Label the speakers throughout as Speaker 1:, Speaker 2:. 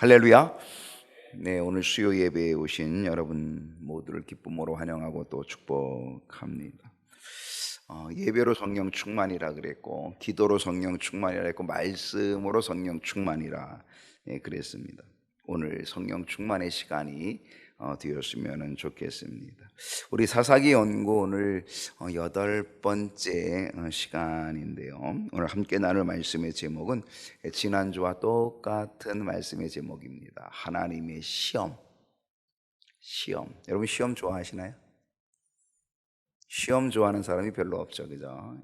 Speaker 1: 할렐루야. 네, 오늘 수요 예배에 오신 여러분 모두를 기쁨으로 환영하고 또 축복합니다. 예배로 성령 충만이라 그랬고, 기도로 성령 충만이라 했고, 말씀으로 성령 충만이라 그랬습니다. 오늘 성령 충만의 시간이 되었으면 좋겠습니다. 우리 사사기 연구 오늘 8번째 시간인데요. 오늘 함께 나눌 말씀의 제목은 지난주와 똑같은 말씀의 제목입니다. 하나님의 시험. 여러분 시험 좋아하시나요? 시험 좋아하는 사람이 별로 없죠, 그죠?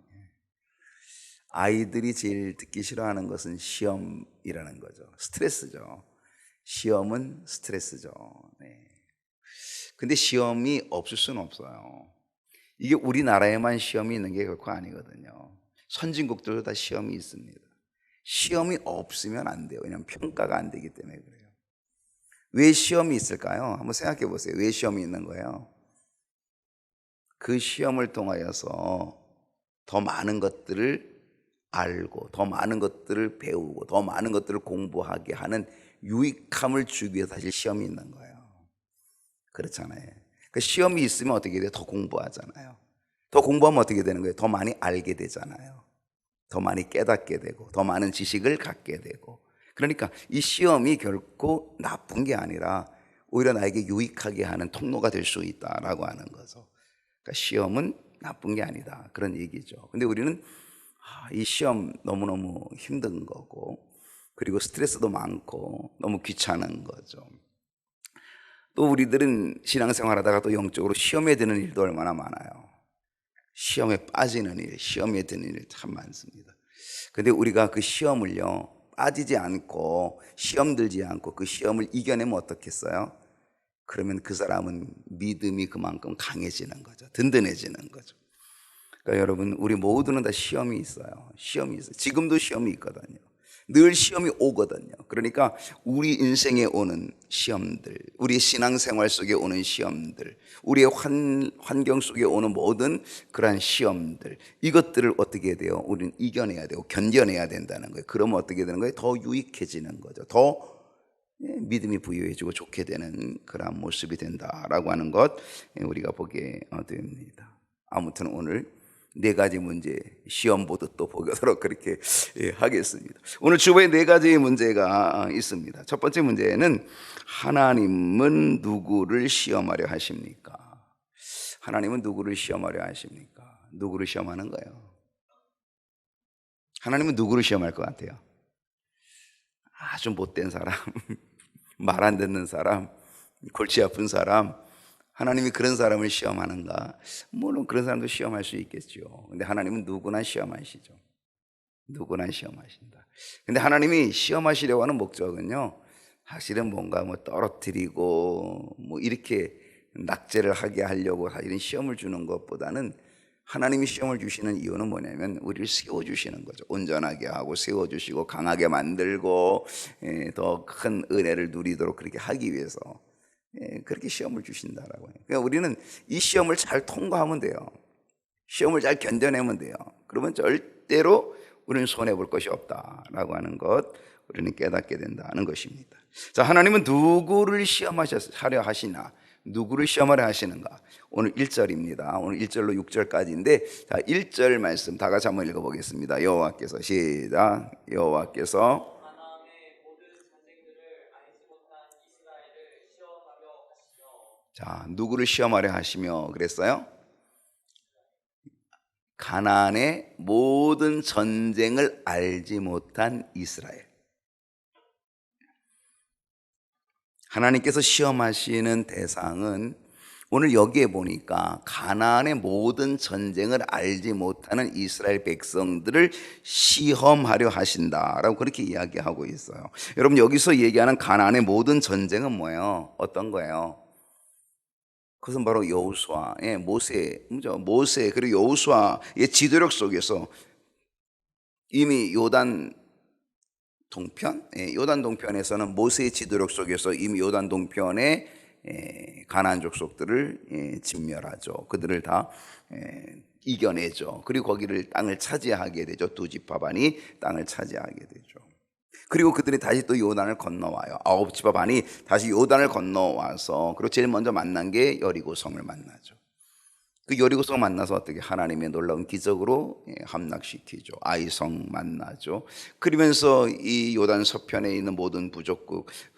Speaker 1: 아이들이 제일 듣기 싫어하는 것은 시험이라는 거죠. 스트레스죠. 시험은 스트레스죠. 네. 근데 시험이 없을 수는 없어요. 이게 우리나라에만 시험이 있는 게 결코 아니거든요. 선진국들도 다 시험이 있습니다. 시험이 없으면 안 돼요. 왜냐하면 평가가 안 되기 때문에 그래요. 왜 시험이 있을까요? 한번 생각해 보세요. 왜 시험이 있는 거예요? 그 시험을 통하여서 더 많은 것들을 알고, 더 많은 것들을 배우고, 더 많은 것들을 공부하게 하는 유익함을 주기 위해서 사실 시험이 있는 거예요. 그렇잖아요. 그 시험이 있으면 어떻게 돼요? 더 공부하잖아요. 더 공부하면 어떻게 되는 거예요? 더 많이 알게 되잖아요. 더 많이 깨닫게 되고, 더 많은 지식을 갖게 되고. 그러니까 이 시험이 결코 나쁜 게 아니라 오히려 나에게 유익하게 하는 통로가 될 수 있다라고 하는 거죠. 그러니까 시험은 나쁜 게 아니다, 그런 얘기죠. 근데 우리는 이 시험 너무너무 힘든 거고, 그리고 스트레스도 많고 너무 귀찮은 거죠. 또 우리들은 신앙생활 하다가 또 영적으로 시험에 드는 일도 얼마나 많아요. 시험에 빠지는 일, 시험에 드는 일 참 많습니다. 근데 우리가 그 시험을요, 빠지지 않고 시험 들지 않고 그 시험을 이겨내면 어떻겠어요? 그러면 그 사람은 믿음이 그만큼 강해지는 거죠. 든든해지는 거죠. 그러니까 여러분, 우리 모두는 다 시험이 있어요. 시험이 있어요. 지금도 시험이 있거든요. 늘 시험이 오거든요. 그러니까 우리 인생에 오는 시험들, 우리 신앙생활 속에 오는 시험들, 우리의 환경 속에 오는 모든 그러한 시험들, 이것들을 어떻게 해야 돼요? 우리는 이겨내야 되고 견뎌내야 된다는 거예요. 그러면 어떻게 되는 거예요? 더 유익해지는 거죠. 더 믿음이 부유해지고 좋게 되는 그러한 모습이 된다라고 하는 것, 우리가 보게 됩니다. 아무튼 오늘 4가지 문제 시험 보듯 또 보도록 그렇게 하겠습니다. 오늘 주보에 4가지의 문제가 있습니다. 첫 번째 문제는 하나님은 누구를 시험하려 하십니까? 하나님은 누구를 시험하려 하십니까? 누구를 시험하는 거예요? 하나님은 누구를 시험할 것 같아요? 아주 못된 사람, 말 안 듣는 사람, 골치 아픈 사람, 하나님이 그런 사람을 시험하는가? 물론 그런 사람도 시험할 수 있겠죠. 근데 하나님은 누구나 시험하시죠. 누구나 시험하신다. 근데 하나님이 시험하시려고 하는 목적은요, 사실은 뭔가 뭐 떨어뜨리고 뭐 이렇게 낙제를 하게 하려고 이런 시험을 주는 것보다는, 하나님이 시험을 주시는 이유는 뭐냐면 우리를 세워주시는 거죠. 온전하게 하고 세워주시고 강하게 만들고 더 큰 은혜를 누리도록 그렇게 하기 위해서 그렇게 시험을 주신다라고 해요. 그러니까 우리는 이 시험을 잘 통과하면 돼요. 시험을 잘 견뎌내면 돼요. 그러면 절대로 우리는 손해볼 것이 없다라고 하는 것, 우리는 깨닫게 된다는 것입니다. 자, 하나님은 누구를 시험하려 하시나? 누구를 시험하려 하시는가? 오늘 1절입니다. 오늘 1절로 6절까지인데, 자, 1절 말씀 다 같이 한번 읽어보겠습니다. 여호와께서, 시작. 여호와께서 자, 누구를 시험하려 하시며 그랬어요? 가나안의 모든 전쟁을 알지 못한 이스라엘. 하나님께서 시험하시는 대상은 오늘 여기에 보니까 가나안의 모든 전쟁을 알지 못하는 이스라엘 백성들을 시험하려 하신다라고 그렇게 이야기하고 있어요. 여러분, 여기서 얘기하는 가나안의 모든 전쟁은 뭐예요? 어떤 거예요? 그것은 바로 여호수아, 모세 그리고 여호수아의 지도력 속에서 이미 요단 동편에서는 모세의 지도력 속에서 이미 요단 동편의 가나안 족속들을 진멸하죠. 그들을 다 이겨내죠. 그리고 거기를 땅을 차지하게 되죠. 두 지파반이 땅을 차지하게 되죠. 그리고 그들이 다시 또 요단을 건너와요. 9지파반이 다시 요단을 건너와서, 그리고 제일 먼저 만난 게 여리고성을 만나죠. 그 여리고성 만나서 어떻게 하나님의 놀라운 기적으로 함락시키죠. 아이성 만나죠. 그러면서 이 요단 서편에 있는 모든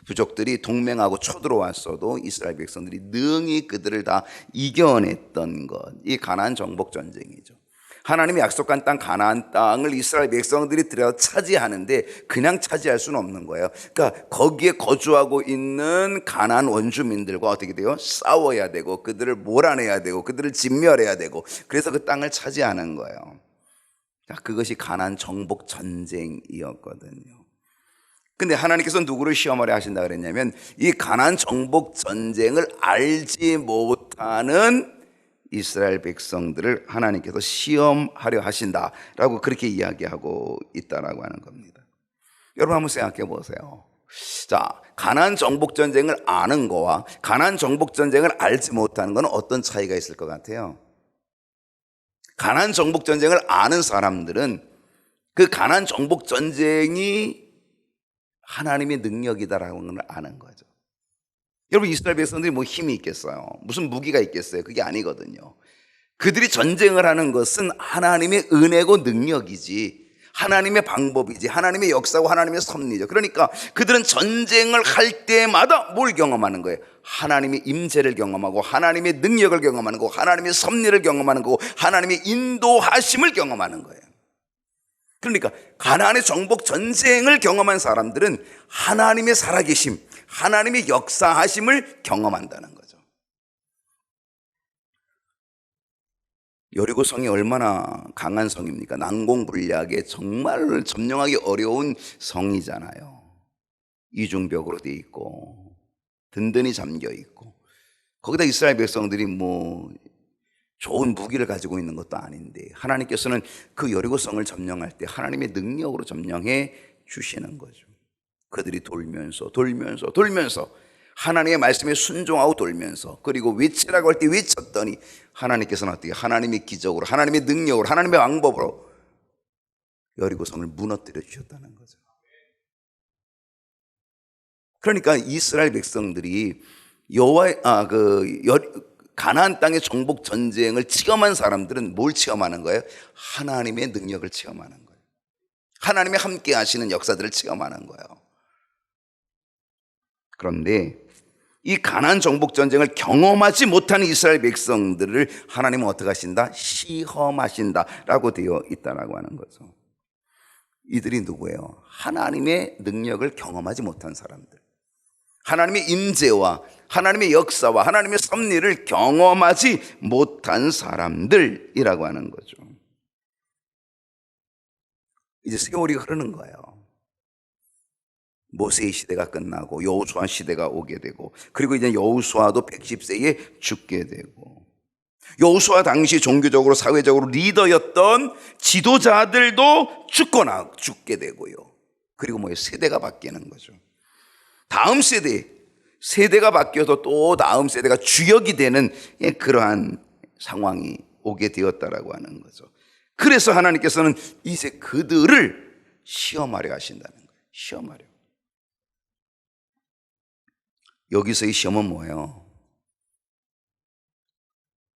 Speaker 1: 부족들이 동맹하고 쳐들어왔어도 이스라엘 백성들이 능히 그들을 다 이겨냈던 것, 이 가나안 정복 전쟁이죠. 하나님이 약속한 땅 가나안 땅을 이스라엘 백성들이 들여 차지하는데 그냥 차지할 수는 없는 거예요. 그러니까 거기에 거주하고 있는 가나안 원주민들과 어떻게 돼요? 싸워야 되고 그들을 몰아내야 되고 그들을 진멸해야 되고, 그래서 그 땅을 차지하는 거예요. 그것이 가나안 정복 전쟁이었거든요. 근데 하나님께서 누구를 시험하려 하신다 그랬냐면, 이 가나안 정복 전쟁을 알지 못하는 이스라엘 백성들을 하나님께서 시험하려 하신다라고 그렇게 이야기하고 있다라고 하는 겁니다. 여러분 한번 생각해 보세요. 자, 가나안 정복 전쟁을 아는 거와 가나안 정복 전쟁을 알지 못하는 건 어떤 차이가 있을 것 같아요? 가나안 정복 전쟁을 아는 사람들은 그 가나안 정복 전쟁이 하나님의 능력이다라는 걸 아는 거죠. 여러분, 이스라엘 백성들이 뭐 힘이 있겠어요? 무슨 무기가 있겠어요? 그게 아니거든요. 그들이 전쟁을 하는 것은 하나님의 은혜고 능력이지, 하나님의 방법이지, 하나님의 역사고 하나님의 섭리죠. 그러니까 그들은 전쟁을 할 때마다 뭘 경험하는 거예요? 하나님의 임재를 경험하고 하나님의 능력을 경험하는 거고 하나님의 섭리를 경험하는 거고 하나님의 인도하심을 경험하는 거예요. 그러니까 가나안의 정복 전쟁을 경험한 사람들은 하나님의 살아계심, 하나님의 역사하심을 경험한다는 거죠. 여리고성이 얼마나 강한 성입니까? 난공불락에 정말 점령하기 어려운 성이잖아요. 이중벽으로 돼 있고 든든히 잠겨 있고, 거기다 이스라엘 백성들이 뭐 좋은 무기를 가지고 있는 것도 아닌데 하나님께서는 그 여리고성을 점령할 때 하나님의 능력으로 점령해 주시는 거죠. 그들이 돌면서 하나님의 말씀에 순종하고 돌면서, 그리고 외치라고 할 때 외쳤더니 하나님께서는 어떻게 하나님의 기적으로, 하나님의 능력으로, 하나님의 방법으로 여리고성을 무너뜨려 주셨다는 거죠. 그러니까 이스라엘 백성들이 가나안 땅의 정복 전쟁을 체험한 사람들은 뭘 체험하는 거예요? 하나님의 능력을 체험하는 거예요. 하나님의 함께 하시는 역사들을 체험하는 거예요. 그런데 이 가나안 정복 전쟁을 경험하지 못하는 이스라엘 백성들을 하나님은 어떻게 하신다? 시험하신다라고 되어 있다라고 하는 거죠. 이들이 누구예요? 하나님의 능력을 경험하지 못한 사람들, 하나님의 임재와 하나님의 역사와 하나님의 섭리를 경험하지 못한 사람들이라고 하는 거죠. 이제 세월이 흐르는 거예요. 모세의 시대가 끝나고 여호수아 시대가 오게 되고, 그리고 이제 여호수아도 110세에 죽게 되고, 여호수아 당시 종교적으로 사회적으로 리더였던 지도자들도 죽게 되고요. 그리고 세대가 바뀌는 거죠. 다음 세대가 바뀌어서 또 다음 세대가 주역이 되는 그러한 상황이 오게 되었다라고 하는 거죠. 그래서 하나님께서는 이제 그들을 시험하려 하신다는 거예요. 시험하려. 여기서의 시험은 뭐예요?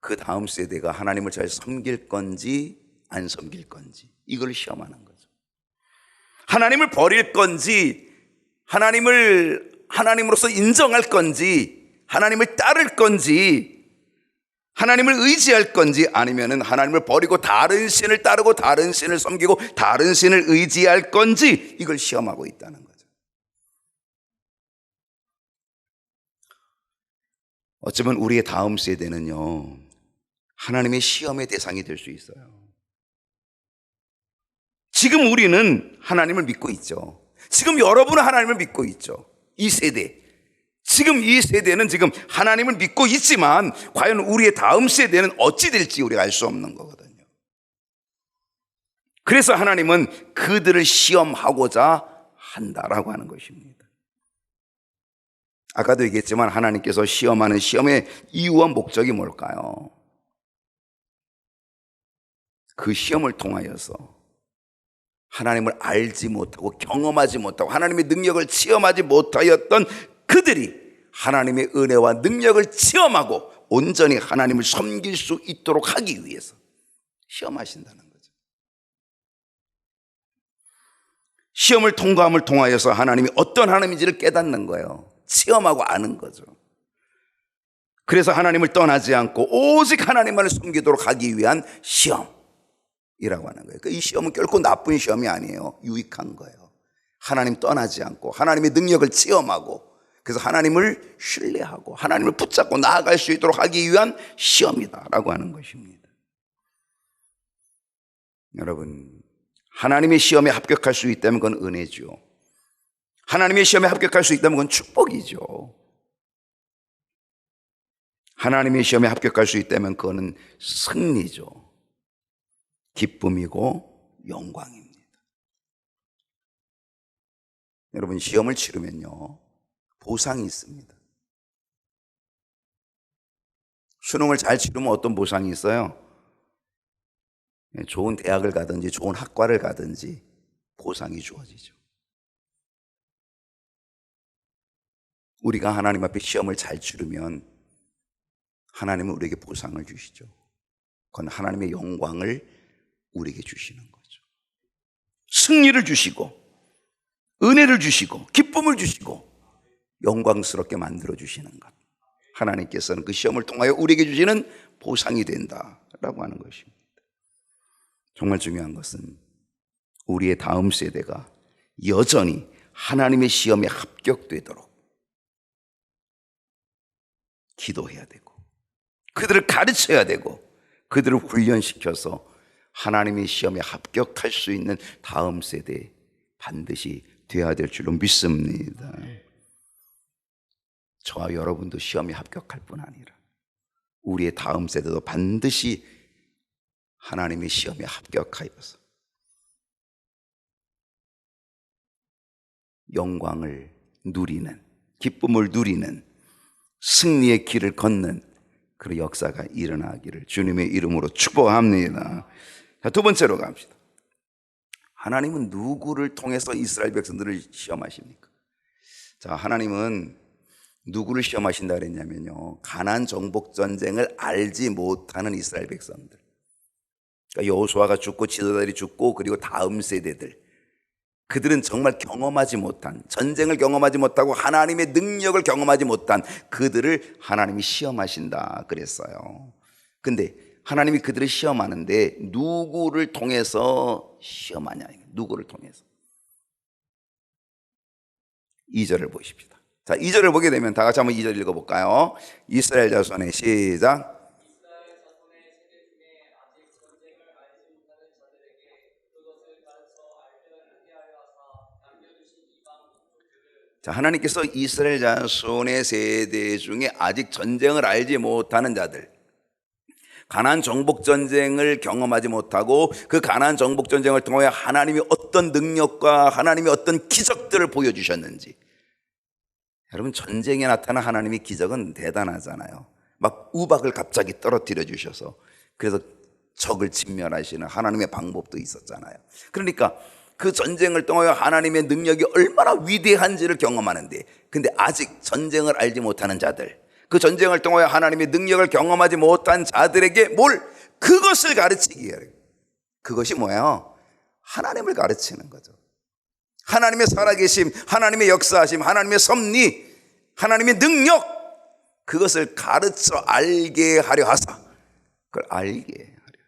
Speaker 1: 그 다음 세대가 하나님을 잘 섬길 건지 안 섬길 건지, 이걸 시험하는 거죠. 하나님을 버릴 건지, 하나님으로서 인정할 건지, 하나님을 따를 건지, 하나님을 의지할 건지, 아니면은 하나님을 버리고 다른 신을 따르고 다른 신을 섬기고 다른 신을 의지할 건지, 이걸 시험하고 있다는 거죠. 어쩌면 우리의 다음 세대는요, 하나님의 시험의 대상이 될 수 있어요. 지금 우리는 하나님을 믿고 있죠. 지금 여러분은 하나님을 믿고 있죠. 이 세대는 지금 하나님을 믿고 있지만 과연 우리의 다음 세대는 어찌 될지 우리가 알 수 없는 거거든요. 그래서 하나님은 그들을 시험하고자 한다라고 하는 것입니다. 아까도 얘기했지만 하나님께서 시험하는 시험의 이유와 목적이 뭘까요? 그 시험을 통하여서 하나님을 알지 못하고 경험하지 못하고 하나님의 능력을 체험하지 못하였던 그들이 하나님의 은혜와 능력을 체험하고 온전히 하나님을 섬길 수 있도록 하기 위해서 시험하신다는 거죠. 시험을 통과함을 통하여서 하나님이 어떤 하나님인지를 깨닫는 거예요. 체험하고 아는 거죠. 그래서 하나님을 떠나지 않고 오직 하나님만을 섬기도록 하기 위한 시험이라고 하는 거예요. 이 시험은 결코 나쁜 시험이 아니에요. 유익한 거예요. 하나님 떠나지 않고 하나님의 능력을 체험하고 그래서 하나님을 신뢰하고 하나님을 붙잡고 나아갈 수 있도록 하기 위한 시험이다라고 하는 것입니다. 여러분, 하나님의 시험에 합격할 수 있다면 그건 은혜죠. 하나님의 시험에 합격할 수 있다면 그건 축복이죠. 하나님의 시험에 합격할 수 있다면 그거는 승리죠. 기쁨이고 영광입니다. 여러분, 시험을 치르면요 보상이 있습니다. 수능을 잘 치르면 어떤 보상이 있어요? 좋은 대학을 가든지 좋은 학과를 가든지 보상이 주어지죠. 우리가 하나님 앞에 시험을 잘 치르면 하나님은 우리에게 보상을 주시죠. 그건 하나님의 영광을 우리에게 주시는 거죠. 승리를 주시고 은혜를 주시고 기쁨을 주시고 영광스럽게 만들어 주시는 것, 하나님께서는 그 시험을 통하여 우리에게 주시는 보상이 된다라고 하는 것입니다. 정말 중요한 것은 우리의 다음 세대가 여전히 하나님의 시험에 합격되도록 기도해야 되고 그들을 가르쳐야 되고 그들을 훈련시켜서 하나님의 시험에 합격할 수 있는 다음 세대에 반드시 되어야 될 줄로 믿습니다. 저와 여러분도 시험에 합격할 뿐 아니라 우리의 다음 세대도 반드시 하나님의 시험에 합격하여서 영광을 누리는, 기쁨을 누리는, 승리의 길을 걷는 그런 역사가 일어나기를 주님의 이름으로 축복합니다. 자, 두 번째로 갑시다. 하나님은 누구를 통해서 이스라엘 백성들을 시험하십니까? 자, 하나님은 누구를 시험하신다 그랬냐면요, 가나안 정복 전쟁을 알지 못하는 이스라엘 백성들, 그러니까 여호수아가 죽고 지도자들이 죽고 그리고 다음 세대들, 그들은 정말 경험하지 못한, 전쟁을 경험하지 못하고 하나님의 능력을 경험하지 못한 그들을 하나님이 시험하신다 그랬어요. 근데 하나님이 그들을 시험하는데 누구를 통해서 시험하냐, 누구를 통해서? 2절을 보십시다. 자, 2절을 보게 되면 다 같이 한번 2절 읽어볼까요? 이스라엘 자손의 시작. 자, 하나님께서 이스라엘 자손의 세대 중에 아직 전쟁을 알지 못하는 자들, 가나안 정복 전쟁을 경험하지 못하고 그 가나안 정복 전쟁을 통해 하나님이 어떤 능력과 하나님이 어떤 기적들을 보여주셨는지. 여러분, 전쟁에 나타난 하나님의 기적은 대단하잖아요. 막 우박을 갑자기 떨어뜨려 주셔서 그래서 적을 진멸하시는 하나님의 방법도 있었잖아요. 그러니까 그 전쟁을 통하여 하나님의 능력이 얼마나 위대한지를 경험하는데, 근데 아직 전쟁을 알지 못하는 자들, 그 전쟁을 통하여 하나님의 능력을 경험하지 못한 자들에게 그것을 가르치기 위해, 그것이 뭐예요? 하나님을 가르치는 거죠. 하나님의 살아계심, 하나님의 역사하심, 하나님의 섭리, 하나님의 능력, 그것을 가르쳐 알게 하려 하사, 그걸 알게 하려,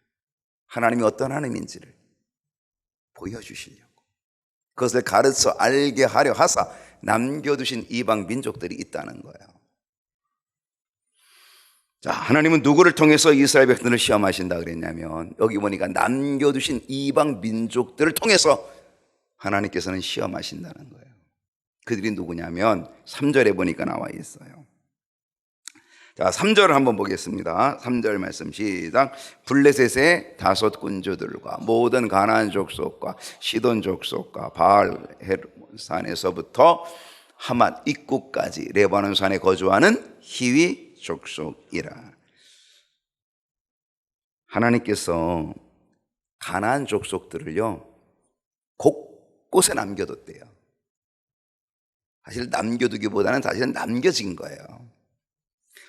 Speaker 1: 하나님이 어떤 하나님인지를 보여주시려고, 그것을 가르쳐 알게 하려 하사 남겨두신 이방 민족들이 있다는 거예요. 자, 하나님은 누구를 통해서 이스라엘 백성들을 시험하신다 그랬냐면, 여기 보니까 남겨두신 이방 민족들을 통해서 하나님께서는 시험하신다는 거예요. 그들이 누구냐면 3절에 보니까 나와 있어요. 자, 3절을 한번 보겠습니다. 3절 말씀 시작. 블레셋의 5 군주들과 모든 가나안 족속과 시돈 족속과 바알 산에서부터 하맛 입구까지 레바논 산에 거주하는 히위 족속이라. 하나님께서 가나안 족속들을요 곳곳에 남겨뒀대요. 사실 남겨두기보다는 사실은 남겨진 거예요.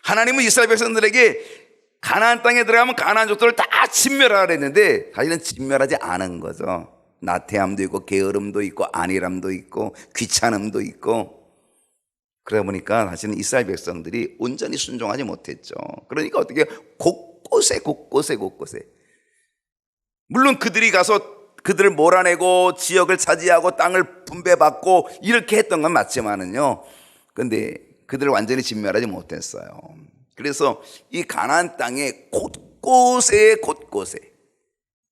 Speaker 1: 하나님은 이스라엘 백성들에게 가나안 땅에 들어가면 가나안 족들을 다 진멸하라 그랬는데 사실은 진멸하지 않은 거죠. 나태함도 있고 게으름도 있고 안일함도 있고 귀찮음도 있고, 그러다 보니까 사실은 이스라엘 백성들이 온전히 순종하지 못했죠. 그러니까 어떻게 곳곳에 물론 그들이 가서 그들을 몰아내고 지역을 차지하고 땅을 분배받고 이렇게 했던 건 맞지만은요, 근데 그들을 완전히 진멸하지 못했어요. 그래서 이 가나안 땅의 곳곳에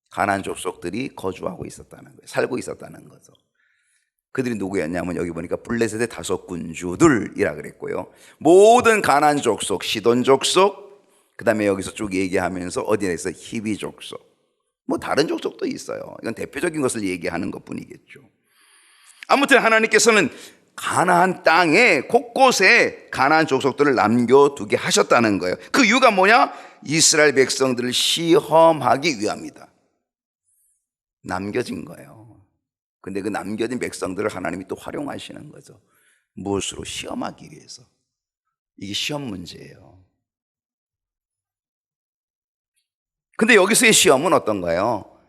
Speaker 1: 가나안 족속들이 거주하고 있었다는 거예요. 살고 있었다는 거죠. 그들이 누구였냐면 여기 보니까 블레셋의 5군주들이라 그랬고요. 모든 가나안 족속, 시돈 족속, 그 다음에 여기서 쭉 얘기하면서 어디에 있어? 히비 족속. 뭐 다른 족속도 있어요. 이건 대표적인 것을 얘기하는 것 뿐이겠죠. 아무튼 하나님께서는 가나안 땅에 곳곳에 가나안 족속들을 남겨두게 하셨다는 거예요. 그 이유가 뭐냐? 이스라엘 백성들을 시험하기 위함이다. 남겨진 거예요. 근데 그 남겨진 백성들을 하나님이 또 활용하시는 거죠. 무엇으로? 시험하기 위해서. 이게 시험 문제예요. 근데 여기서의 시험은 어떤가요?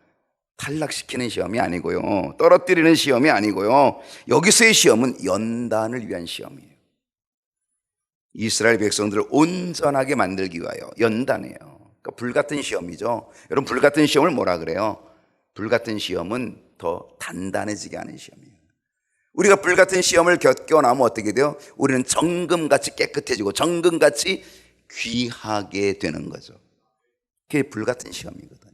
Speaker 1: 탈락시키는 시험이 아니고요, 떨어뜨리는 시험이 아니고요, 여기서의 시험은 연단을 위한 시험이에요. 이스라엘 백성들을 온전하게 만들기 위하여 연단해요. 그러니까 불같은 시험이죠. 여러분, 불같은 시험을 뭐라 그래요? 불같은 시험은 더 단단해지게 하는 시험이에요. 우리가 불같은 시험을 겪어나면 어떻게 돼요? 우리는 정금같이 깨끗해지고 정금같이 귀하게 되는 거죠. 그게 불같은 시험이거든요.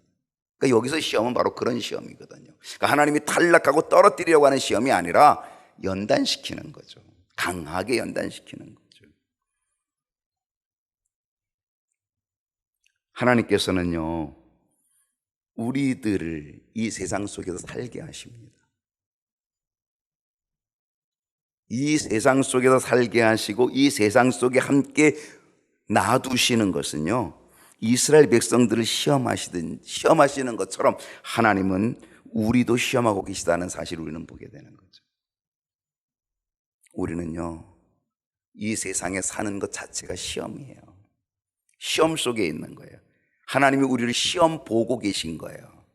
Speaker 1: 그러니까 여기서 시험은 바로 그런 시험이거든요. 그러니까 하나님이 탈락하고 떨어뜨리려고 하는 시험이 아니라 연단시키는 거죠. 강하게 연단시키는 거죠. 하나님께서는요, 우리들을 이 세상 속에서 살게 하십니다. 이 세상 속에서 살게 하시고 이 세상 속에 함께 놔두시는 것은요, 이스라엘 백성들을 시험하시는 것처럼 하나님은 우리도 시험하고 계시다는 사실을 우리는 보게 되는 거죠. 우리는요, 이 세상에 사는 것 자체가 시험이에요. 시험 속에 있는 거예요. 하나님이 우리를 시험 보고 계신 거예요.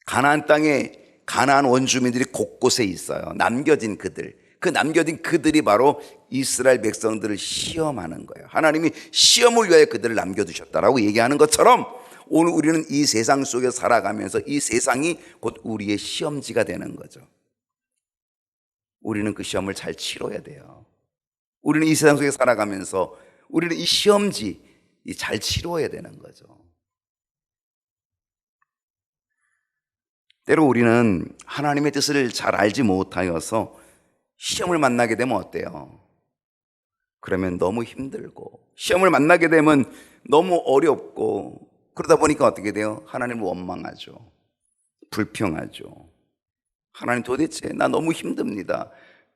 Speaker 1: 가나안 땅에 가나안 원주민들이 곳곳에 있어요. 남겨진 그들. 그 남겨진 그들이 바로 이스라엘 백성들을 시험하는 거예요. 하나님이 시험을 위하여 그들을 남겨두셨다라고 얘기하는 것처럼 오늘 우리는 이 세상 속에 살아가면서 이 세상이 곧 우리의 시험지가 되는 거죠. 우리는 그 시험을 잘 치러야 돼요. 우리는 이 세상 속에 살아가면서 우리는 이 시험지 잘 치러야 되는 거죠. 때로 우리는 하나님의 뜻을 잘 알지 못하여서 시험을 만나게 되면 어때요? 그러면 너무 힘들고, 시험을 만나게 되면 너무 어렵고, 그러다 보니까 어떻게 돼요? 하나님을 원망하죠. 불평하죠. 하나님, 도대체 나 너무 힘듭니다.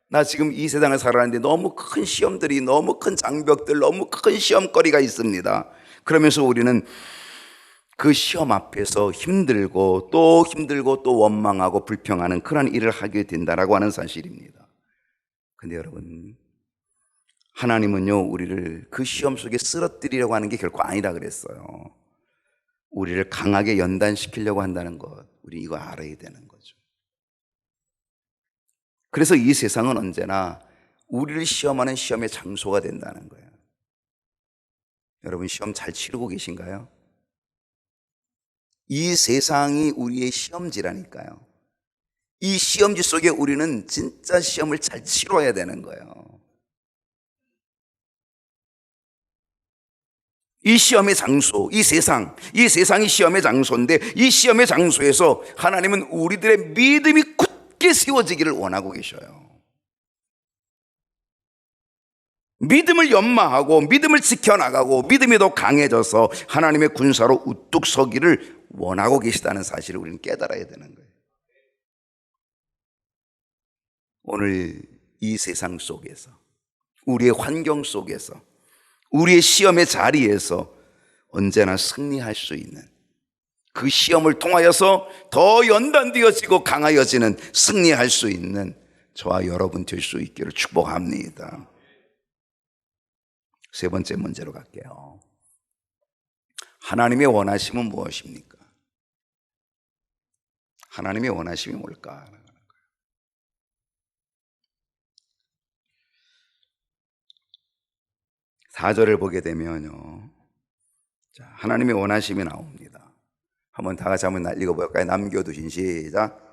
Speaker 1: 나 지금 이 세상을 살아가는데 너무 큰 시험들이, 너무 큰 장벽들, 너무 큰 시험거리가 있습니다. 그러면서 우리는 그 시험 앞에서 힘들고 또 원망하고 불평하는 그런 일을 하게 된다라고 하는 사실입니다. 근데 여러분, 하나님은요, 우리를 그 시험 속에 쓰러뜨리려고 하는 게 결코 아니라 그랬어요. 우리를 강하게 연단시키려고 한다는 것, 우리 이거 알아야 되는 거죠. 그래서 이 세상은 언제나 우리를 시험하는 시험의 장소가 된다는 거예요. 여러분, 시험 잘 치르고 계신가요? 이 세상이 우리의 시험지라니까요. 이 시험지 속에 우리는 진짜 시험을 잘 치러야 되는 거예요. 이 시험의 장소, 이 세상이 시험의 장소인데, 이 시험의 장소에서 하나님은 우리들의 믿음이 굳게 세워지기를 원하고 계셔요. 믿음을 연마하고 믿음을 지켜나가고 믿음이 더 강해져서 하나님의 군사로 우뚝 서기를 원하고 계시다는 사실을 우리는 깨달아야 되는 거예요. 오늘 이 세상 속에서, 우리의 환경 속에서, 우리의 시험의 자리에서 언제나 승리할 수 있는, 그 시험을 통하여서 더 연단되어지고 강하여지는, 승리할 수 있는 저와 여러분 될 수 있기를 축복합니다. 세 번째 문제로 갈게요. 하나님의 원하심은 무엇입니까? 하나님의 원하심이 뭘까? 4절을 보게 되면요, 자, 하나님의 원하심이 나옵니다. 한번 다 같이 한번 읽어볼까요? 남겨두신, 시작.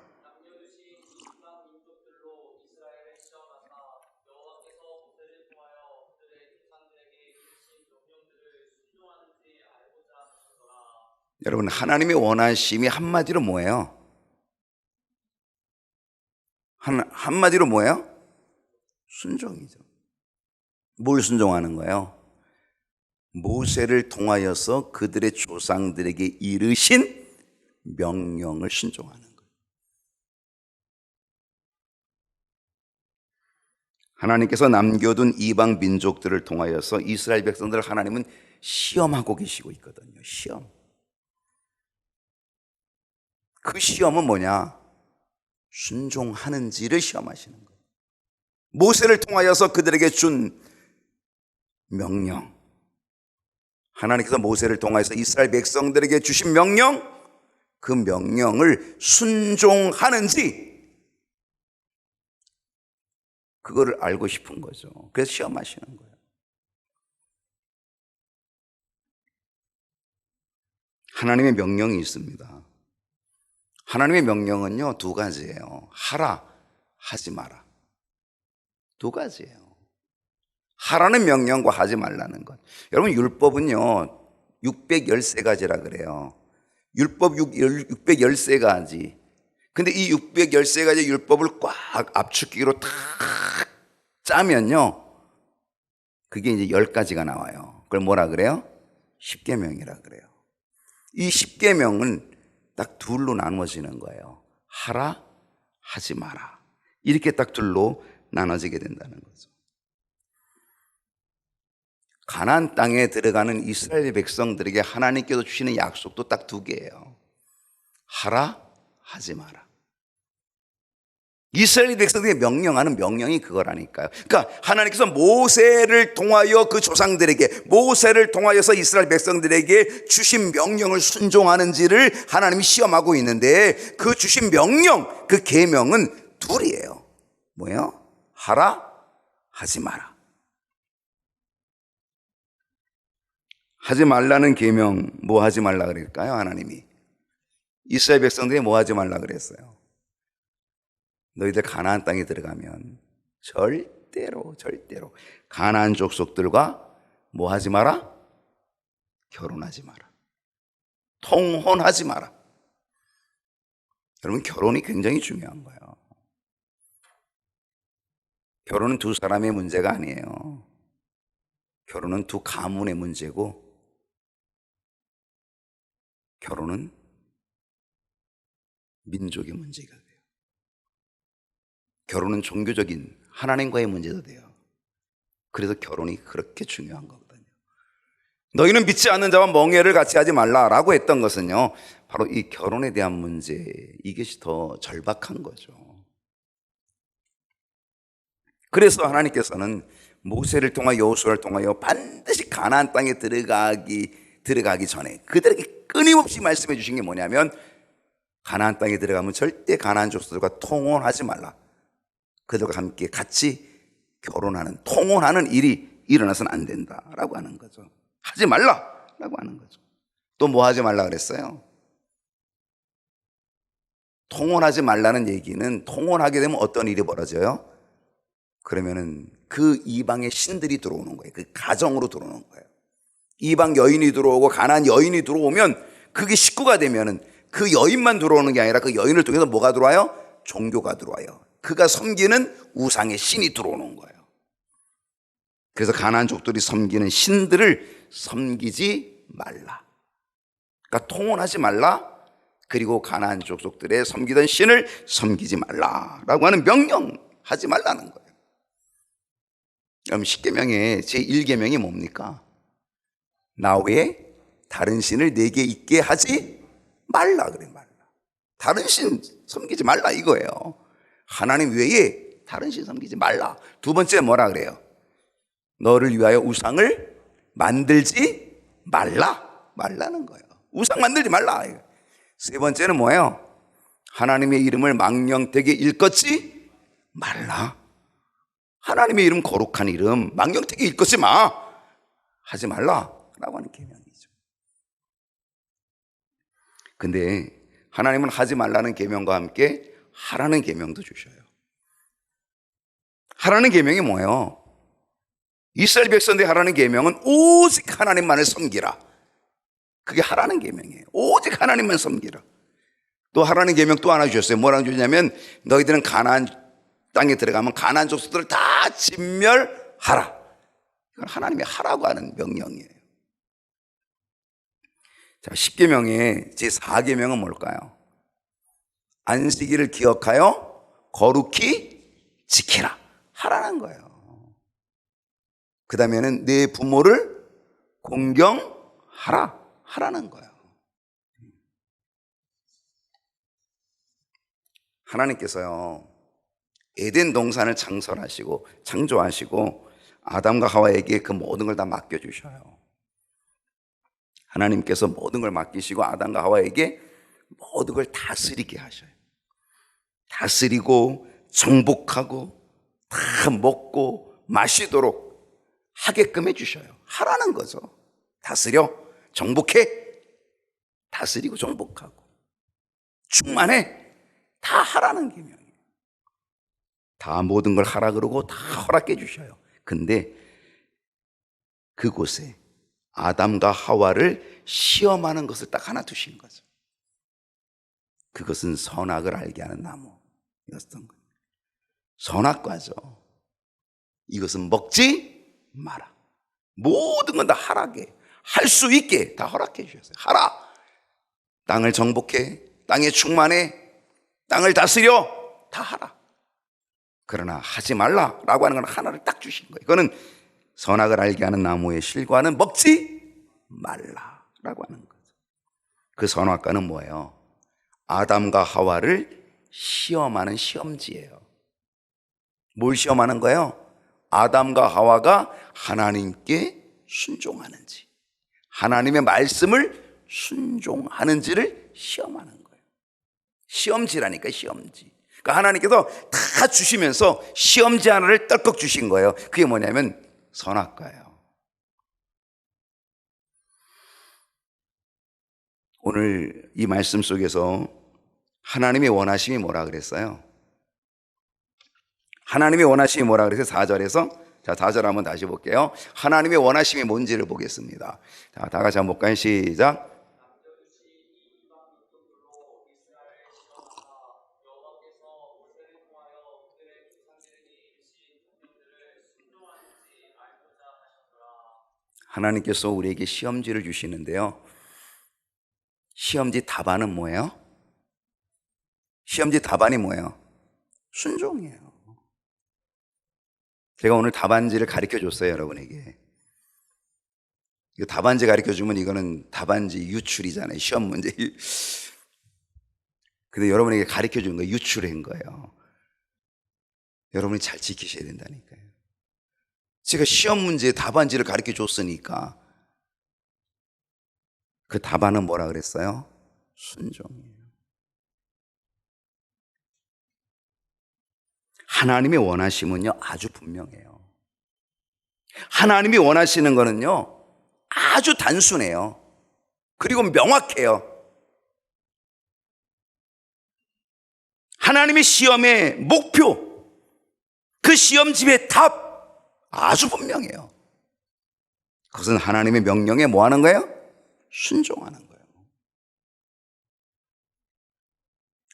Speaker 1: 여러분, 하나님의 원하심이 한마디로 뭐예요? 한마디로 뭐예요? 순종이죠. 뭘 순종하는 거예요? 모세를 통하여서 그들의 조상들에게 이르신 명령을 순종하는 거예요. 하나님께서 남겨둔 이방 민족들을 통하여서 이스라엘 백성들을 하나님은 시험하고 계시고 있거든요. 시험. 그 시험은 뭐냐? 순종하는지를 시험하시는 거예요. 모세를 통하여서 그들에게 준 명령, 하나님께서 모세를 통하여서 이스라엘 백성들에게 주신 명령, 그 명령을 순종하는지, 그거를 알고 싶은 거죠. 그래서 시험하시는 거예요. 하나님의 명령이 있습니다. 하나님의 명령은요, 두 가지예요. 하라, 하지 마라. 두 가지예요. 하라는 명령과 하지 말라는 것. 여러분, 율법은요 613가지라 그래요. 율법 613가지. 근데 이 613가지 율법을 꽉 압축기로 탁 짜면요, 그게 이제 10가지가 나와요. 그걸 뭐라 그래요? 십계명이라 그래요. 이 십계명은 딱 둘로 나누어지는 거예요. 하라, 하지 마라. 이렇게 딱 둘로 나눠지게 된다는 거죠. 가나안 땅에 들어가는 이스라엘 백성들에게 하나님께서 주시는 약속도 딱 두 개예요. 하라, 하지 마라. 이스라엘 백성들에게 명령하는 명령이 그거라니까요. 그러니까 하나님께서 모세를 통하여 그 조상들에게, 모세를 통하여서 이스라엘 백성들에게 주신 명령을 순종하는지를 하나님이 시험하고 있는데, 그 주신 명령, 그 계명은 둘이에요. 뭐예요? 하라, 하지 마라. 하지 말라는 계명, 뭐 하지 말라 그랬을까요? 하나님이 이스라엘 백성들이 뭐 하지 말라 그랬어요? 너희들 가나안 땅에 들어가면 절대로 가나안 족속들과 뭐 하지 마라? 결혼하지 마라. 통혼하지 마라. 여러분, 결혼이 굉장히 중요한 거예요. 결혼은 두 사람의 문제가 아니에요. 결혼은 두 가문의 문제고, 결혼은 민족의 문제가 돼요. 결혼은 종교적인 하나님과의 문제도 돼요. 그래서 결혼이 그렇게 중요한 거거든요. 너희는 믿지 않는 자와 멍에를 같이 하지 말라라고 했던 것은요, 바로 이 결혼에 대한 문제, 이것이 더 절박한 거죠. 그래서 하나님께서는 모세를 통하여, 여호수아를 통하여 반드시 가나안 땅에 들어가기 전에 그들에게 끊임없이 말씀해 주신 게 뭐냐면, 가나안 땅에 들어가면 절대 가나안 족속들과 통혼하지 말라. 그들과 함께 같이 결혼하는, 통혼하는 일이 일어나서는 안 된다라고 하는 거죠. 하지 말라라고 하는 거죠. 또 뭐 하지 말라 그랬어요? 통혼하지 말라는 얘기는, 통혼하게 되면 어떤 일이 벌어져요? 그러면은 그 이방의 신들이 들어오는 거예요. 그 가정으로 들어오는 거예요. 이방 여인이 들어오고 가나안 여인이 들어오면, 그게 식구가 되면은 그 여인만 들어오는 게 아니라 그 여인을 통해서 뭐가 들어와요? 종교가 들어와요. 그가 섬기는 우상의 신이 들어오는 거예요. 그래서 가나안족들이 섬기는 신들을 섬기지 말라. 그러니까 통혼하지 말라. 그리고 가나안 족속들의 섬기던 신을 섬기지 말라라고 하는 명령하지 말라는 거예요. 그럼 10계명의 제1계명이 뭡니까? 나 외에 다른 신을 내게 있게 하지 말라 그래, 말라. 다른 신 섬기지 말라 이거예요. 하나님 외에 다른 신 섬기지 말라. 두 번째 뭐라 그래요? 너를 위하여 우상을 만들지 말라는 거예요. 우상 만들지 말라. 세 번째는 뭐예요? 하나님의 이름을 망령되게 일컫지 말라. 하나님의 이름, 거룩한 이름 망령되게 일컫지 마, 하지 말라라고 하는 계명이죠. 근데 하나님은 하지 말라는 계명과 함께 하라는 계명도 주셔요. 하라는 계명이 뭐예요? 이스라엘 백성들이 하라는 계명은 오직 하나님만을 섬기라. 그게 하라는 계명이에요. 오직 하나님만 섬기라. 또 하라는 계명 또 하나 주셨어요. 뭐라고 주냐면 너희들은 가나안 땅에 들어가면 가나안 족속들을 다 진멸하라. 이건 하나님이 하라고 하는 명령이에요. 자, 10계명의 제4계명은 뭘까요? 안식일을 기억하여 거룩히 지키라. 하라는 거예요. 그 다음에는 내 부모를 공경하라. 하라는 거예요. 하나님께서요, 에덴 동산을 창설하시고 창조하시고 아담과 하와에게 그 모든 걸 다 맡겨주셔요. 하나님께서 모든 걸 맡기시고 아담과 하와에게 모든 걸 다스리게 하셔요. 다스리고 정복하고 다 먹고 마시도록 하게끔 해주셔요. 하라는 거죠. 다스려, 정복해, 다스리고 정복하고 충만해, 다 하라는 계명이에요. 다 모든 걸 하라 그러고 다 허락해 주셔요. 근데 그곳에 아담과 하와를 시험하는 것을 딱 하나 두신 거죠. 그것은 선악을 알게 하는 나무였던 거예요. 선악과죠. 이것은 먹지 마라. 모든 건 다 하라게, 할 수 있게 다 허락해 주셨어요. 하라. 땅을 정복해, 땅에 충만해, 땅을 다스려, 다 하라. 그러나 하지 말라라고 하는 건 하나를 딱 주신 거예요. 이거는 선악을 알게 하는 나무의 실과는 먹지 말라라고 하는 거죠. 그 선악과는 뭐예요? 아담과 하와를 시험하는 시험지예요. 뭘 시험하는 거예요? 아담과 하와가 하나님께 순종하는지, 하나님의 말씀을 순종하는지를 시험하는 거예요. 시험지라니까, 시험지. 그러니까 하나님께서 다 주시면서 시험지 하나를 떨컥 주신 거예요. 그게 뭐냐면 선악과예요. 오늘 이 말씀 속에서 하나님의 원하심이 뭐라 그랬어요? 하나님의 원하심이 뭐라 그래서 4절에서, 자, 4절 한번 다시 볼게요. 하나님의 원하심이 뭔지를 보겠습니다. 자, 다 같이 한번 볼까요? 시작. 하나님께서 우리에게 시험지를 주시는데요, 시험지 답안은 뭐예요? 시험지 답안이 뭐예요? 순종이에요. 제가 오늘 답안지를 가르쳐 줬어요, 여러분에게. 이거 답안지 가르쳐 주면 이거는 답안지 유출이잖아요, 시험 문제. 근데 여러분에게 가르쳐 주는 거 유출한 거예요. 여러분이 잘 지키셔야 된다니까요. 제가 시험 문제 답안지를 가르쳐 줬으니까 그 답안은 뭐라 그랬어요? 순종이에요. 하나님의 원하심은요, 아주 분명해요. 하나님이 원하시는 거는요, 아주 단순해요. 그리고 명확해요. 하나님의 시험의 목표, 그 시험집의 답, 아주 분명해요. 그것은 하나님의 명령에 뭐 하는 거예요? 순종하는 거예요.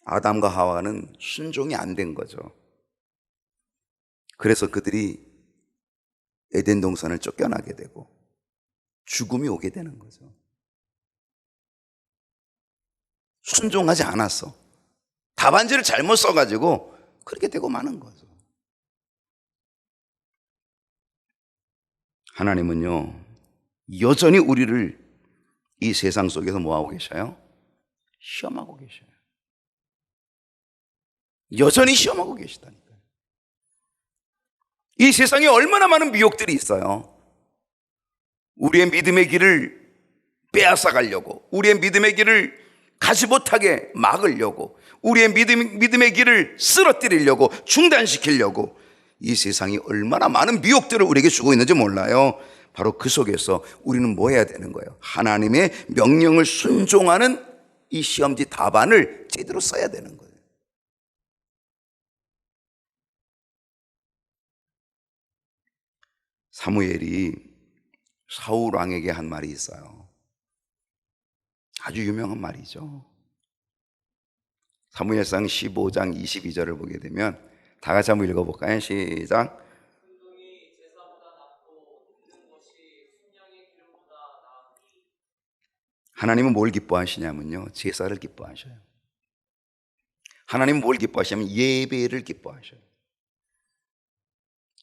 Speaker 1: 아담과 하와는 순종이 안 된 거죠. 그래서 그들이 에덴 동산을 쫓겨나게 되고 죽음이 오게 되는 거죠. 순종하지 않았어. 답안지를 잘못 써가지고 그렇게 되고 마는 거죠. 하나님은요, 여전히 우리를 이 세상 속에서 뭐하고 계셔요? 시험하고 계셔요. 여전히 시험하고 계시다니까요. 이 세상에 얼마나 많은 미혹들이 있어요. 우리의 믿음의 길을 빼앗아 가려고, 우리의 믿음의 길을 가지 못하게 막으려고, 우리의 믿음의 길을 쓰러뜨리려고, 중단시키려고 이 세상이 얼마나 많은 미혹들을 우리에게 주고 있는지 몰라요. 바로 그 속에서 우리는 뭐 해야 되는 거예요? 하나님의 명령을 순종하는 이 시험지 답안을 제대로 써야 되는 거예요. 사무엘이 사울 왕에게 한 말이 있어요. 아주 유명한 말이죠. 사무엘상 15장 22절을 보게 되면 다 같이 한번 읽어볼까요? 시작. 하나님은 뭘 기뻐하시냐면요, 제사를 기뻐하셔요. 하나님은 뭘 기뻐하시냐면 예배를 기뻐하셔요.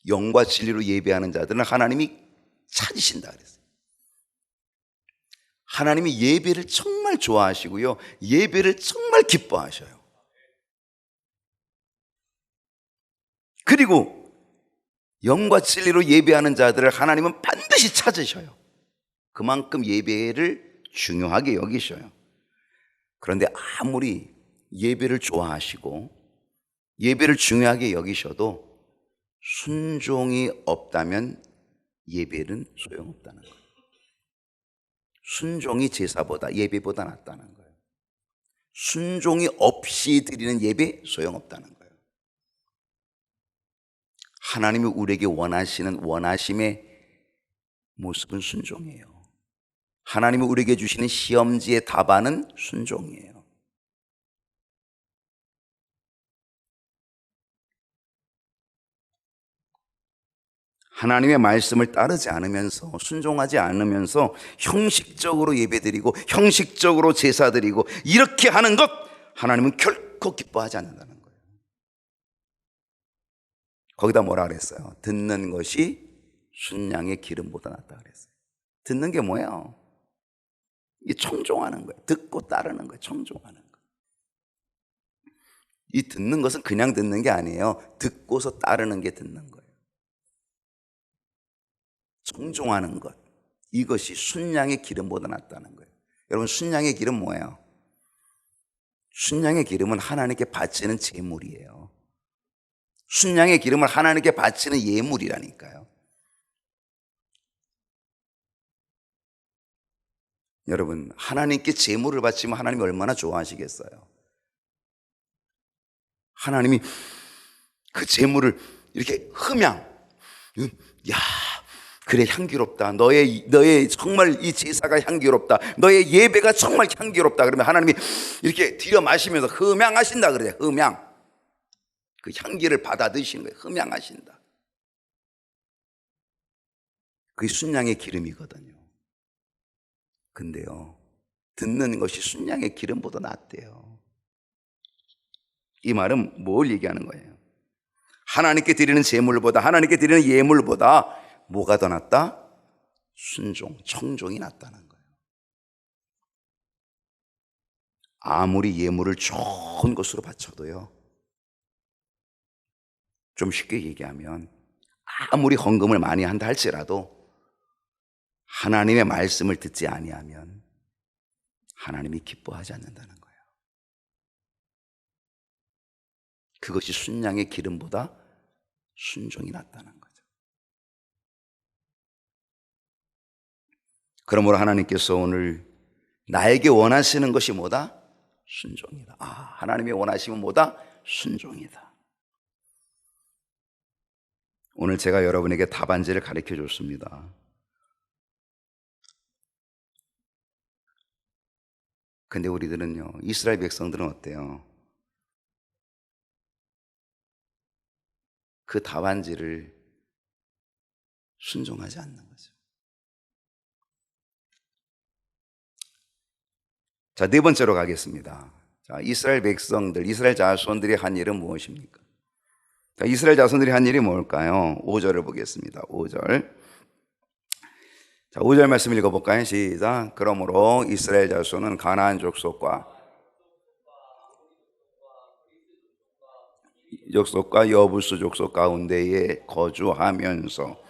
Speaker 1: 영과 진리로 예배하는 자들은 하나님이 찾으신다 그랬어요. 하나님이 예배를 정말 좋아하시고요, 예배를 정말 기뻐하셔요. 그리고 영과 진리로 예배하는 자들을 하나님은 반드시 찾으셔요. 그만큼 예배를 중요하게 여기셔요. 그런데 아무리 예배를 좋아하시고 예배를 중요하게 여기셔도 순종이 없다면 예배는 소용없다는 거예요. 순종이 제사보다 예배보다 낫다는 거예요. 순종이 없이 드리는 예배 소용없다는 거예요. 하나님이 우리에게 원하시는 원하심의 모습은 순종이에요. 하나님이 우리에게 주시는 시험지의 답안은 순종이에요. 하나님의 말씀을 따르지 않으면서, 순종하지 않으면서 형식적으로 예배드리고 형식적으로 제사드리고 이렇게 하는 것, 하나님은 결코 기뻐하지 않는다는 거예요. 거기다 뭐라 그랬어요? 듣는 것이 순양의 기름보다 낫다 그랬어요. 듣는 게 뭐예요? 이 청종하는 거예요. 듣고 따르는 거예요. 청종하는 거. 이 듣는 것은 그냥 듣는 게 아니에요. 듣고서 따르는 게 듣는 거예요. 청종하는 것, 이것이 순양의 기름보다 낫다는 거예요. 여러분, 순양의 기름 뭐예요? 순양의 기름은 하나님께 바치는 제물이에요. 순양의 기름을 하나님께 바치는 예물이라니까요. 여러분, 하나님께 제물을 바치면 하나님이 얼마나 좋아하시겠어요? 하나님이 그 제물을 이렇게 흠양, 야, 그래 향기롭다. 너의 정말 이 제사가 향기롭다. 너의 예배가 정말 향기롭다. 그러면 하나님이 이렇게 들여 마시면서 흠양하신다 그래요. 흠양. 그 향기를 받아 드시는 거예요. 흠양하신다. 그게 순양의 기름이거든요. 근데요, 듣는 것이 순양의 기름보다 낫대요. 이 말은 뭘 얘기하는 거예요? 하나님께 드리는 제물보다, 하나님께 드리는 예물보다 뭐가 더 낫다? 순종, 청종이 낫다는 거예요. 아무리 예물을 좋은 것으로 바쳐도요, 좀 쉽게 얘기하면 아무리 헌금을 많이 한다 할지라도 하나님의 말씀을 듣지 아니하면 하나님이 기뻐하지 않는다는 거예요. 그것이 순양의 기름보다 순종이 낫다는 거죠. 그러므로 하나님께서 오늘 나에게 원하시는 것이 뭐다? 순종이다. 하나님의 원하심은 뭐다? 순종이다. 오늘 제가 여러분에게 답안지를 가르쳐 줬습니다. 근데 우리들은요, 이스라엘 백성들은 어때요? 그 답안지를 순종하지 않는 거죠. 자, 네 번째로 가겠습니다. 자, 이스라엘 백성들, 이스라엘 자손들이 한 일은 무엇입니까? 자, 이스라엘 자손들이 한 일이 뭘까요? 5절을 보겠습니다. 5절. 자, 5절 말씀 읽어볼까요? 시작. 그러므로 이스라엘 자손은 가나안 족속과 족속과 여부수 족속 가운데에 거주하면서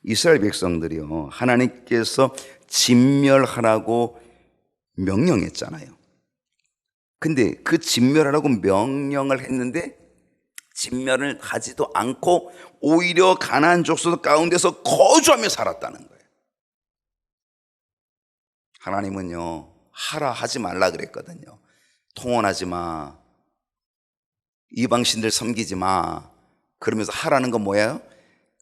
Speaker 1: 이스라엘 백성들이요, 하나님께서 진멸하라고 명령했잖아요. 근데 그 진멸하라고 명령을 했는데 진멸을 하지도 않고 오히려 가나안 족속 가운데서 거주하며 살았다는 거예요. 하나님은요, 하라 하지 말라 그랬거든요. 통혼하지 마, 이방신들 섬기지 마, 그러면서 하라는 건 뭐예요?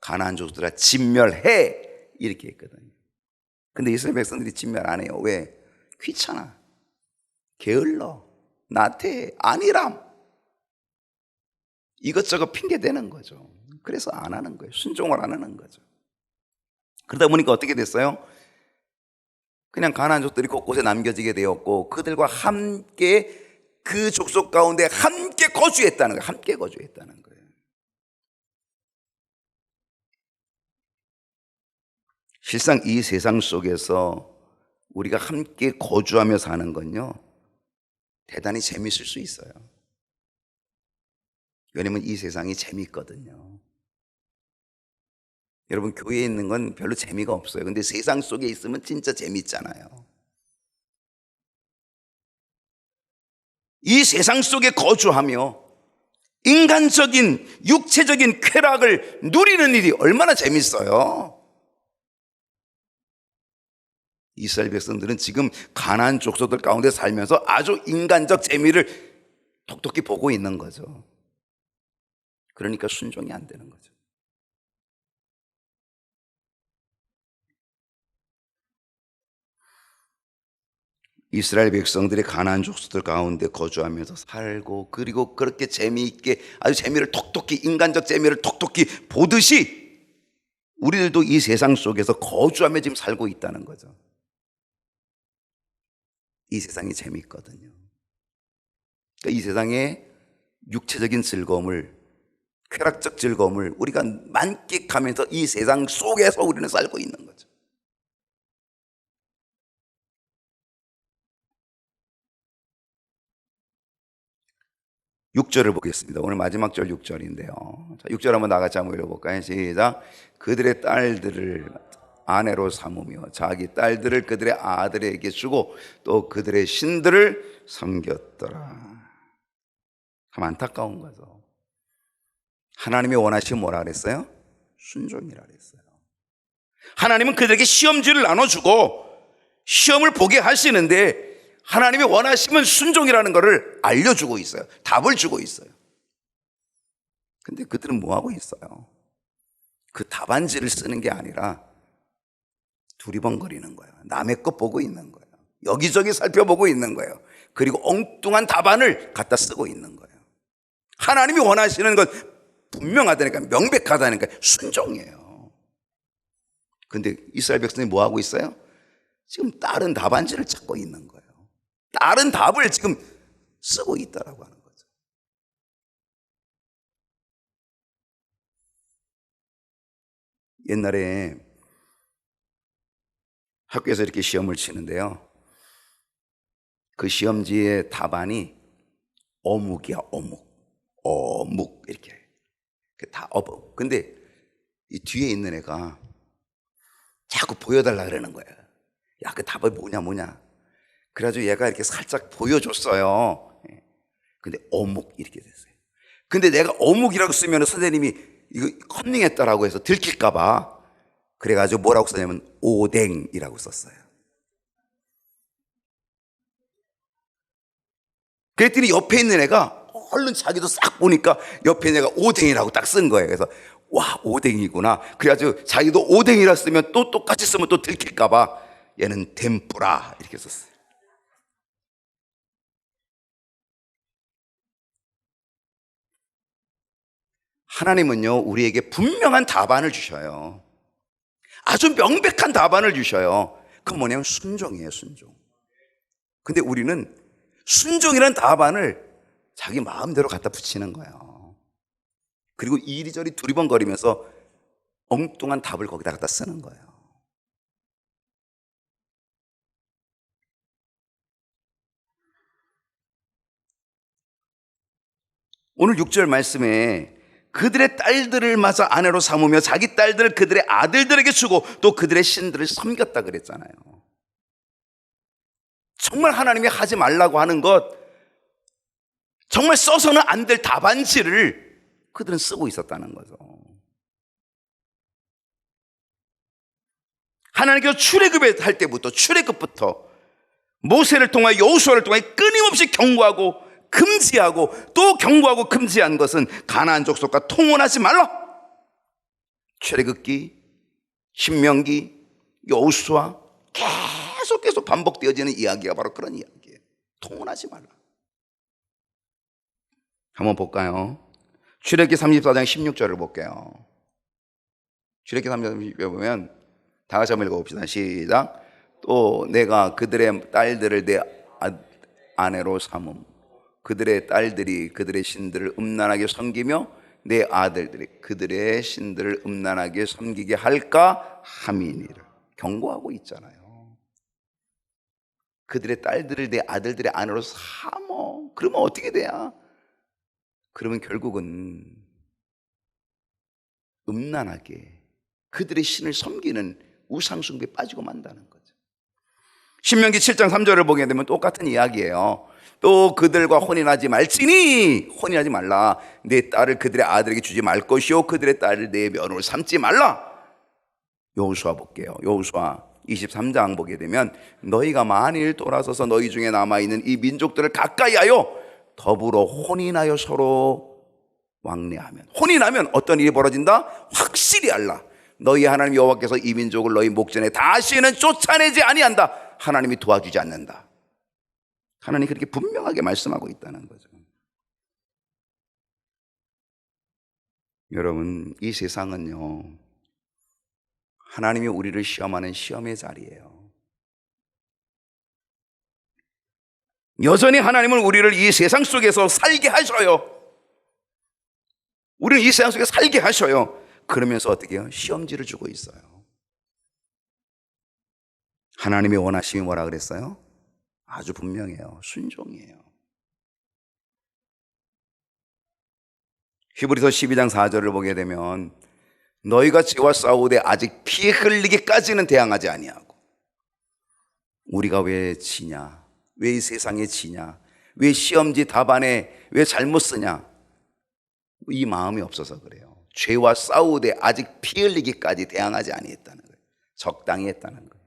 Speaker 1: 가나안 족속들아 진멸해, 이렇게 했거든요. 근데 이스라엘 백성들이 진멸 안 해요. 왜? 귀찮아, 게을러, 나태, 아니람, 이것저것 핑계 대는 거죠. 그래서 안 하는 거예요. 순종을 안 하는 거죠. 그러다 보니까 어떻게 됐어요? 그냥 가나안 족들이 곳곳에 남겨지게 되었고, 그들과 함께 그 족속 가운데 함께 거주했다는 거예요. 함께 거주했다는 거예요. 실상 이 세상 속에서 우리가 함께 거주하며 사는 건요, 대단히 재미있을 수 있어요. 왜냐면 이 세상이 재미있거든요. 여러분, 교회에 있는 건 별로 재미가 없어요. 근데 세상 속에 있으면 진짜 재미있잖아요. 이 세상 속에 거주하며 인간적인 육체적인 쾌락을 누리는 일이 얼마나 재밌어요. 이스라엘 백성들은 지금 가나안 족속들 가운데 살면서 아주 인간적 재미를 톡톡히 보고 있는 거죠. 그러니까 순종이 안 되는 거죠. 이스라엘 백성들이 가나안 족속들 가운데 거주하면서 살고, 그리고 그렇게 재미있게 아주 재미를 톡톡히, 인간적 재미를 톡톡히 보듯이 우리들도 이 세상 속에서 거주하며 지금 살고 있다는 거죠. 이 세상이 재미있거든요. 그러니까 이 세상의 육체적인 즐거움을, 쾌락적 즐거움을 우리가 만끽하면서 이 세상 속에서 우리는 살고 있는 거죠. 6절을 보겠습니다. 오늘 마지막 절 6절인데요. 자, 6절 한번 나같이 한번 읽어볼까요? 시작. 그들의 딸들을 아내로 삼으며 자기 딸들을 그들의 아들에게 주고 또 그들의 신들을 섬겼더라. 참 안타까운 거죠. 하나님이 원하시면 뭐라 그랬어요? 순종이라 그랬어요. 하나님은 그들에게 시험지를 나눠주고 시험을 보게 하시는데 하나님이 원하시면 순종이라는 것을 알려주고 있어요. 답을 주고 있어요. 근데 그들은 뭐하고 있어요? 그 답안지를 쓰는 게 아니라 두리번거리는 거예요. 남의 것 보고 있는 거예요. 여기저기 살펴보고 있는 거예요. 그리고 엉뚱한 답안을 갖다 쓰고 있는 거예요. 하나님이 원하시는 건 분명하다니까, 명백하다니까, 순종이에요. 근데 이스라엘 백성이 뭐하고 있어요? 지금 다른 답안지를 찾고 있는 거예요. 다른 답을 지금 쓰고 있다라고 하는 거죠. 옛날에 학교에서 이렇게 시험을 치는데요, 그 시험지의 답안이 어묵이야, 어묵. 어묵, 이렇게. 다 어묵. 근데 이 뒤에 있는 애가 자꾸 보여달라 그러는 거야. 야, 그 답이 뭐냐. 그래가지고 얘가 이렇게 살짝 보여줬어요. 근데 어묵, 이렇게 됐어요. 근데 내가 어묵이라고 쓰면 선생님이 이거 컨닝했다라고 해서 들킬까봐 그래가지고 뭐라고 썼냐면 오뎅이라고 썼어요. 그랬더니 옆에 있는 애가 얼른 자기도 싹 보니까 옆에 있는 애가 오뎅이라고 딱 쓴 거예요. 그래서 와, 오뎅이구나. 그래가지고 자기도 오뎅이라 쓰면 또 똑같이 쓰면 또 들킬까봐 얘는 덴뿌라 이렇게 썼어요. 하나님은요, 우리에게 분명한 답안을 주셔요. 아주 명백한 답안을 주셔요. 그건 뭐냐면 순종이에요, 순종. 근데 우리는 순종이라는 답안을 자기 마음대로 갖다 붙이는 거예요. 그리고 이리저리 두리번거리면서 엉뚱한 답을 거기다 갖다 쓰는 거예요. 오늘 6절 말씀에 그들의 딸들을 맞아 아내로 삼으며 자기 딸들을 그들의 아들들에게 주고 또 그들의 신들을 섬겼다 그랬잖아요. 정말 하나님이 하지 말라고 하는 것, 정말 써서는 안 될 답안지를 그들은 쓰고 있었다는 거죠. 하나님께서 출애굽할 때부터, 출애굽부터 모세를 통하여 여호수아를 통하여 끊임없이 경고하고 금지하고 또 경고하고 금지한 것은 가나안 족속과 통혼하지 말라. 출애굽기, 신명기, 여호수아 계속 반복되어지는 이야기가 바로 그런 이야기예요. 통혼하지 말라. 한번 볼까요? 출애굽기 34장 16절을 볼게요. 출애굽기 34장 16절 보면 다 같이 한번 읽어봅시다. 시작. 또 내가 그들의 딸들을 내 아내로 삼음, 그들의 딸들이 그들의 신들을 음란하게 섬기며 내 아들들이 그들의 신들을 음란하게 섬기게 할까 함이니라. 경고하고 있잖아요. 그들의 딸들을 내 아들들의 아내로 삼어. 그러면 어떻게 돼야? 그러면 결국은 음란하게 그들의 신을 섬기는 우상숭배에 빠지고 만다는 거죠. 신명기 7장 3절을 보게 되면 똑같은 이야기예요. 또 그들과 혼인하지 말지니, 혼인하지 말라. 내 딸을 그들의 아들에게 주지 말 것이요 그들의 딸을 내 며느리로 삼지 말라. 여호수아 볼게요. 여호수아 23장 보게 되면 너희가 만일 돌아서서 너희 중에 남아있는 이 민족들을 가까이 하여 더불어 혼인하여 서로 왕래하면, 혼인하면 어떤 일이 벌어진다? 확실히 알라. 너희 하나님 여호와께서 이 민족을 너희 목전에 다시는 쫓아내지 아니한다. 하나님이 도와주지 않는다. 하나님이 그렇게 분명하게 말씀하고 있다는 거죠. 여러분, 이 세상은요, 하나님이 우리를 시험하는 시험의 자리예요. 여전히 하나님은 우리를 이 세상 속에서 살게 하셔요. 우리는 이 세상 속에 살게 하셔요. 그러면서 어떻게 해요? 시험지를 주고 있어요. 하나님의 원하심이 뭐라 그랬어요? 아주 분명해요. 순종이에요. 히브리서 12장 4절을 보게 되면 너희가 죄와 싸우되 아직 피 흘리기까지는 대항하지 아니하고. 우리가 왜 지냐? 왜 이 세상에 지냐? 왜 시험지 답안에 왜 잘못 쓰냐? 이 마음이 없어서 그래요. 죄와 싸우되 아직 피 흘리기까지 대항하지 아니했다는 거예요. 적당히 했다는 거예요.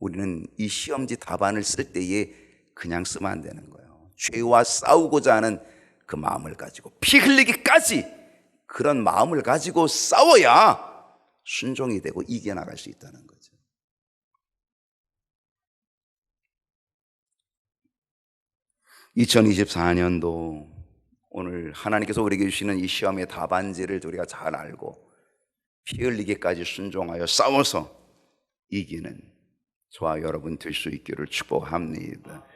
Speaker 1: 우리는 이 시험지 답안을 쓸 때에 그냥 쓰면 안 되는 거예요. 죄와 싸우고자 하는 그 마음을 가지고 피 흘리기까지 그런 마음을 가지고 싸워야 순종이 되고 이겨나갈 수 있다는 거죠. (2024년도) 오늘 하나님께서 우리에게 주시는 이 시험의 답안지를 우리가 잘 알고 피 흘리기까지 순종하여 싸워서 이기는 저와 여러분 될 수 있기를 축복합니다.